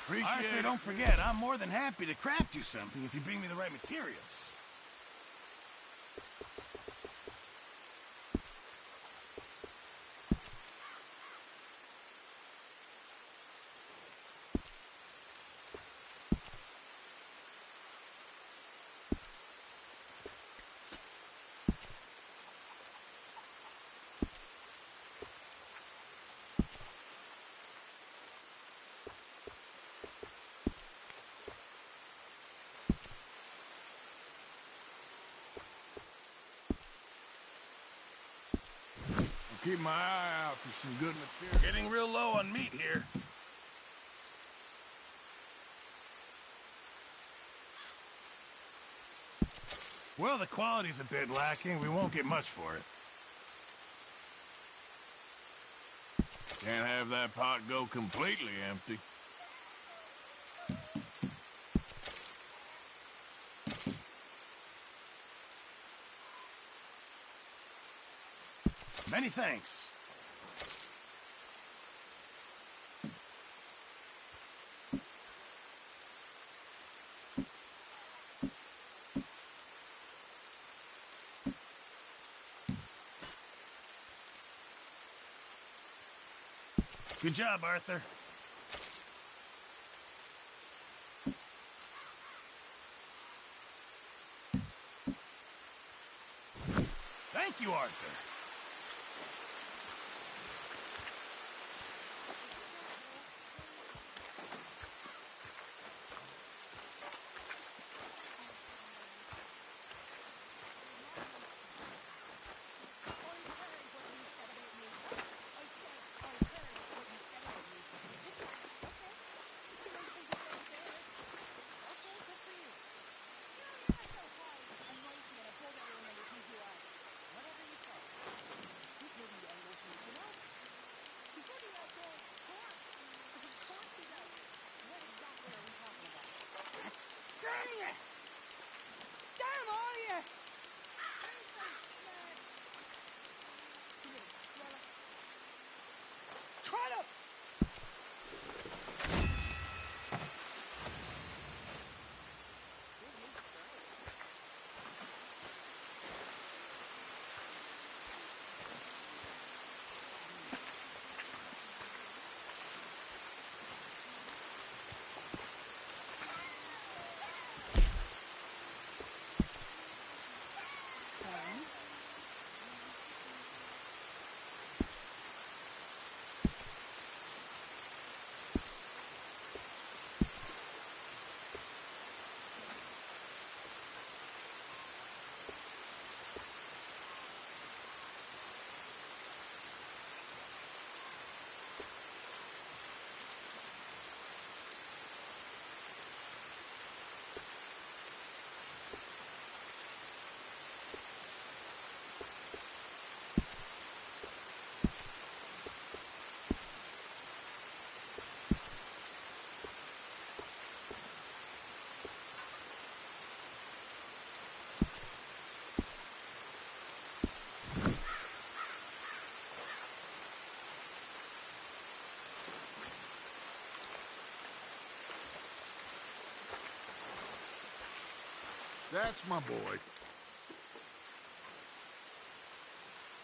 Appreciate Arthur, it. don't forget, I'm more than happy to craft you something if you bring me the right materials. Keep my eye out for some good material. Getting real low on meat here. Well, the quality's a bit lacking. We won't get much for it. Can't have that pot go completely empty. Many thanks. Good job, Arthur. Thank you, Arthur. That's my boy.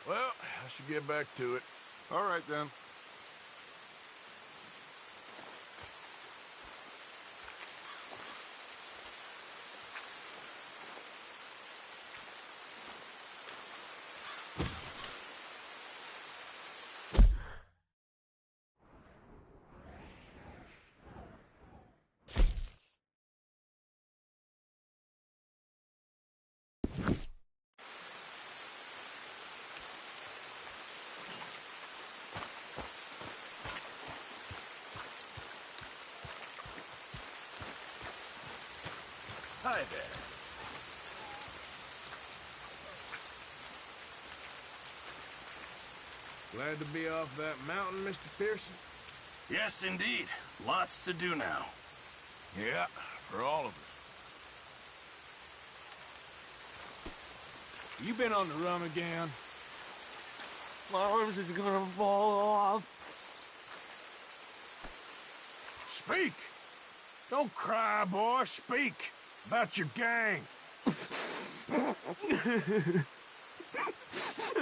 Well, I should get back to it. All right, then. Hi there. Glad to be off that mountain, Mr. Pearson? Yes, indeed. Lots to do now. Yeah, for all of us. You been on the run again? My arms is gonna fall off. Speak! Don't cry, boy. Speak about your gang.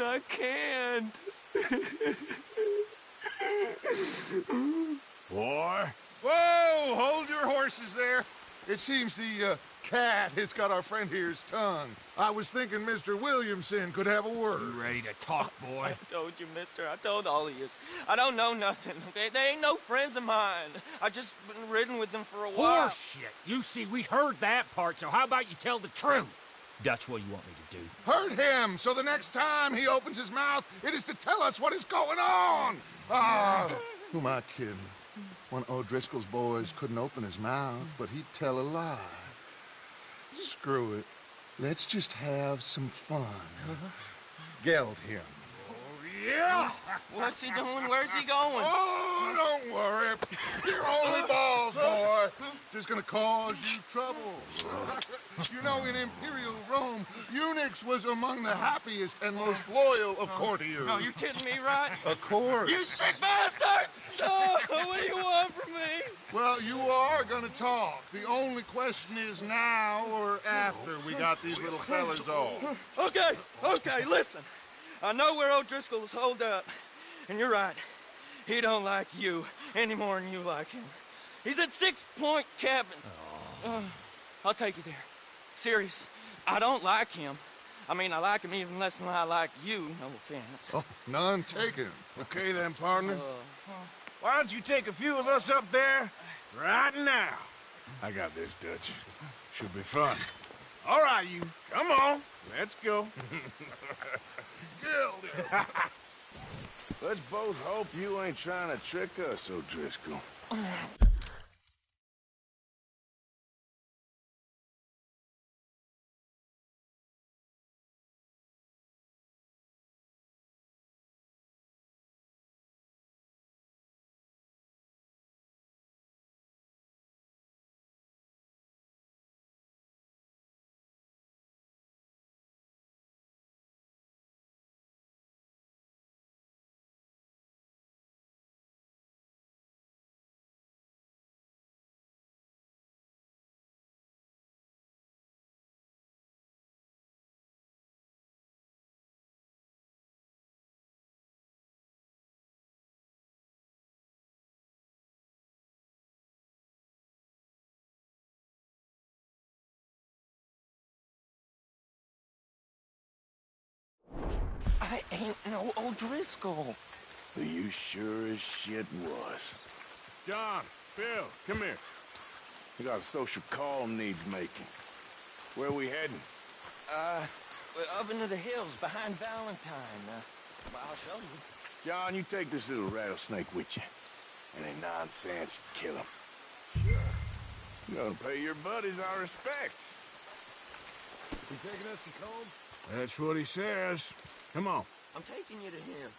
I can't. Boy. Whoa! Hold your horses there. It seems the cat has got our friend here's tongue. I was thinking Mr. Williamson could have a word. You ready to talk, boy? I told you, mister. I told all of you. I don't know nothing, okay? They ain't no friends of mine. I just been riding with them for a while. Horseshit! You see, we heard that part, so how about you tell the truth? Dutch, what do you want me to do? Hurt him, so the next time he opens his mouth, it is to tell us what is going on. Who am I kidding? One of O'Driscoll's boys couldn't open his mouth, but he'd tell a lie. Screw it. Let's just have some fun. Geld him. Oh, Yeah! What's he doing? Where's he going? Oh, don't worry. You're only balls, boy. Just gonna cause you trouble. You know, in Imperial Rome, eunuchs was among the happiest and most loyal of courtiers. No, you're kidding me, right? Of course. You sick bastards! Oh, what do you want from me? Well, you are gonna talk. The only question is now or after we got these little fellas off. Okay, listen. I know where O'Driscoll is holed up, and you're right. He don't like you any more than you like him. He's at 6 Point Cabin. I'll take you there. Serious, I don't like him. I mean, I like him even less than I like you, no offense. Oh, none taken. Okay then, partner. Why don't you take a few of us up there right now? I got this, Dutch. Should be fun. All right, you. Come on. Let's go. Let's both hope you ain't trying to trick us, O'Driscoll. I ain't no O'Driscoll. You sure as shit was. John, Bill, come here. We got a social call needs making. Where we heading? Up into the hills behind Valentine. I'll show you. John, you take this little rattlesnake with you. Any nonsense, kill him. Sure. You're gonna pay your buddies our respects. You taking us to Combe? That's what he says. Come on. I'm taking you to him.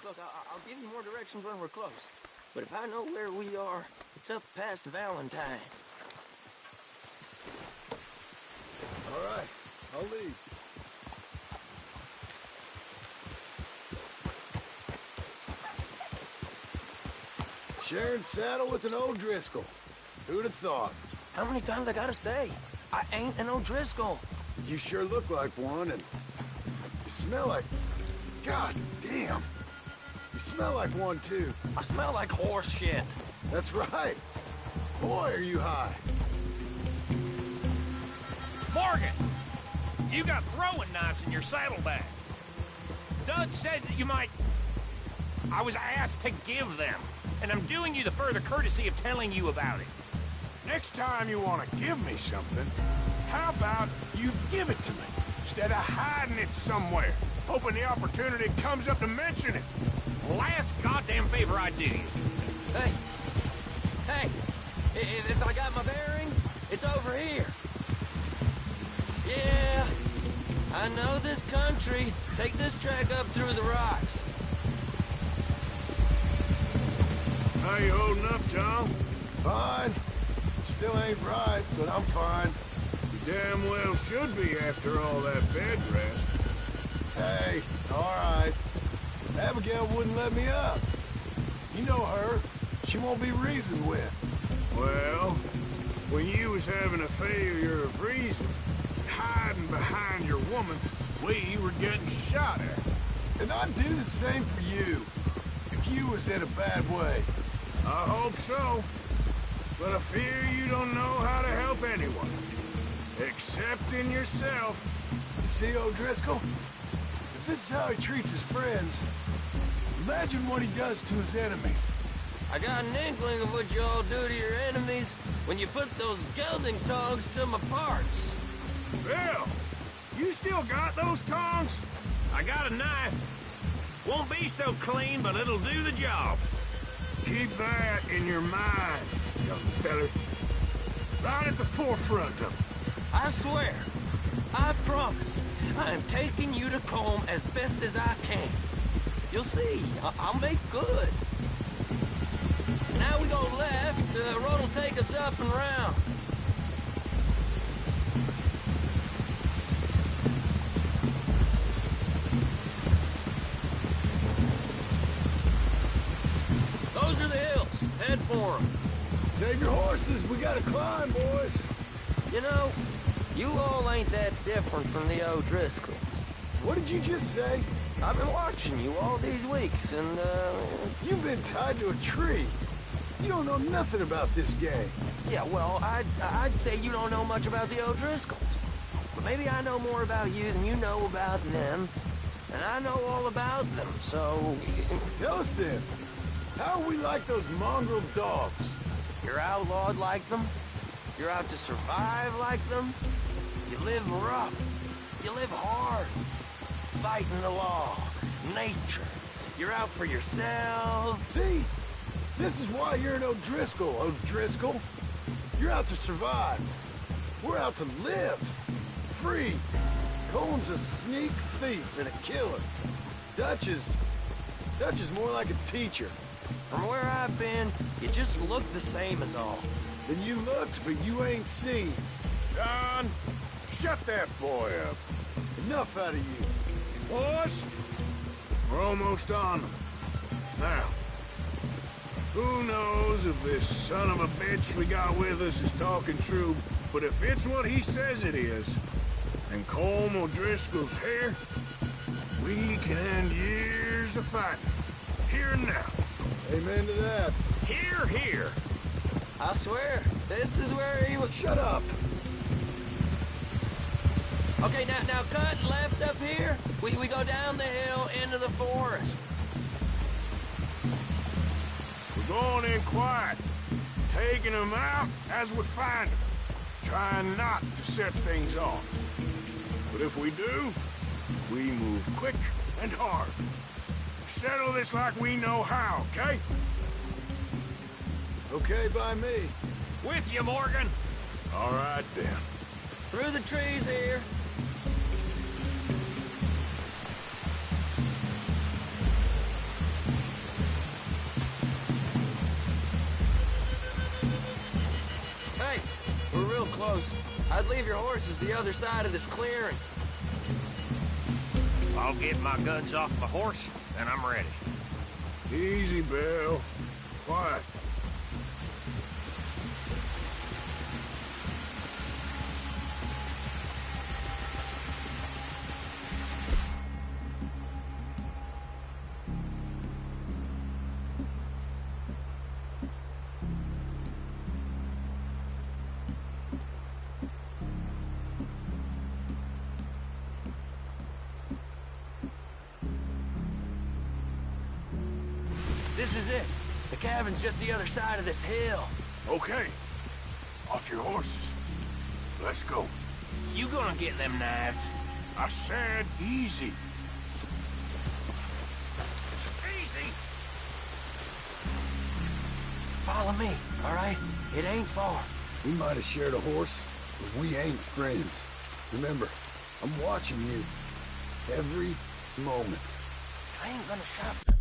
Look, I'll give you more directions when we're close. But if I know where we are, it's up past Valentine. All right, I'll lead. Sharing saddle with an O'Driscoll. Who'd have thought? How many times I gotta say? I ain't an O'Driscoll. You sure look like one, and you smell like... God damn. You smell like one, too. I smell like horse shit. That's right. Boy, are you high. Morgan! You got throwing knives in your saddlebag. Dud said that you might... I was asked to give them, and I'm doing you the further courtesy of telling you about it. Next time you want to give me something, how about you give it to me, instead of hiding it somewhere, hoping the opportunity comes up to mention it? Last goddamn favor I do you. Hey, if I got my bearings, it's over here. Yeah, I know this country. Take this track up through the rocks. How you holding up, Tom? Fine. Still ain't right, but I'm fine. You damn well should be after all that bed rest. Hey, all right. Abigail wouldn't let me up. You know her. She won't be reasoned with. Well, when you was having a failure of reason, hiding behind your woman, we were getting shot at. And I'd do the same for you, if you was in a bad way. I hope so. But I fear you don't know how to help anyone. Except in yourself. You see, O'Driscoll? If this is how he treats his friends, imagine what he does to his enemies. I got an inkling of what you all do to your enemies when you put those gelding tongs to my parts. Bill, you still got those tongs? I got a knife. Won't be so clean, but it'll do the job. Keep that in your mind, young feller. Right at the forefront of it. I swear, I promise, I am taking you to Combe as best as I can. You'll see. I'll make good. Now we go left. The road will take us up and round. Those are the hills. Head for them. Save your horses. We gotta climb, boys. You know, you all ain't that different from the O'Driscolls. What did you just say? I've been watching you all these weeks, and, You've been tied to a tree. You don't know nothing about this gang. Yeah, well, I'd say you don't know much about the O'Driscolls. But maybe I know more about you than you know about them. And I know all about them, so... Tell us then. How are we like those mongrel dogs? You're outlawed like them. You're out to survive like them. You live rough. You live hard. Fighting the law. Nature. You're out for yourselves. See? This is why you're an O'Driscoll, O'Driscoll. You're out to survive. We're out to live. Free. Cole's a sneak thief and a killer. Dutch is more like a teacher. From where I've been, you just look the same as all. Then you looked, but you ain't seen. John, shut that boy up. Enough out of you. Boys, we're almost on them. Now, who knows if this son of a bitch we got with us is talking true, but if it's what he says it is, and Colm O'Driscoll's here, we can end years of fighting. Here and now. Amen to that. Here, here. I swear, this is where he was... Shut up. Okay, now cut left up here. We go down the hill into the forest. We're going in quiet, taking them out as we find them, trying not to set things off. But if we do, we move quick and hard. Settle this like we know how, okay? Okay by me. With you, Morgan. All right, then. Through the trees here. Hey, we're real close. I'd leave your horses the other side of this clearing. I'll get my guns off my horse, and I'm ready. Easy, Bill. Quiet. This is it. The cabin's just the other side of this hill. Okay. Off your horses. Let's go. You gonna get them knives? I said easy. Easy. Follow me, all right? It ain't far. We might have shared a horse, but we ain't friends. Remember, I'm watching you. Every moment. I ain't gonna shop.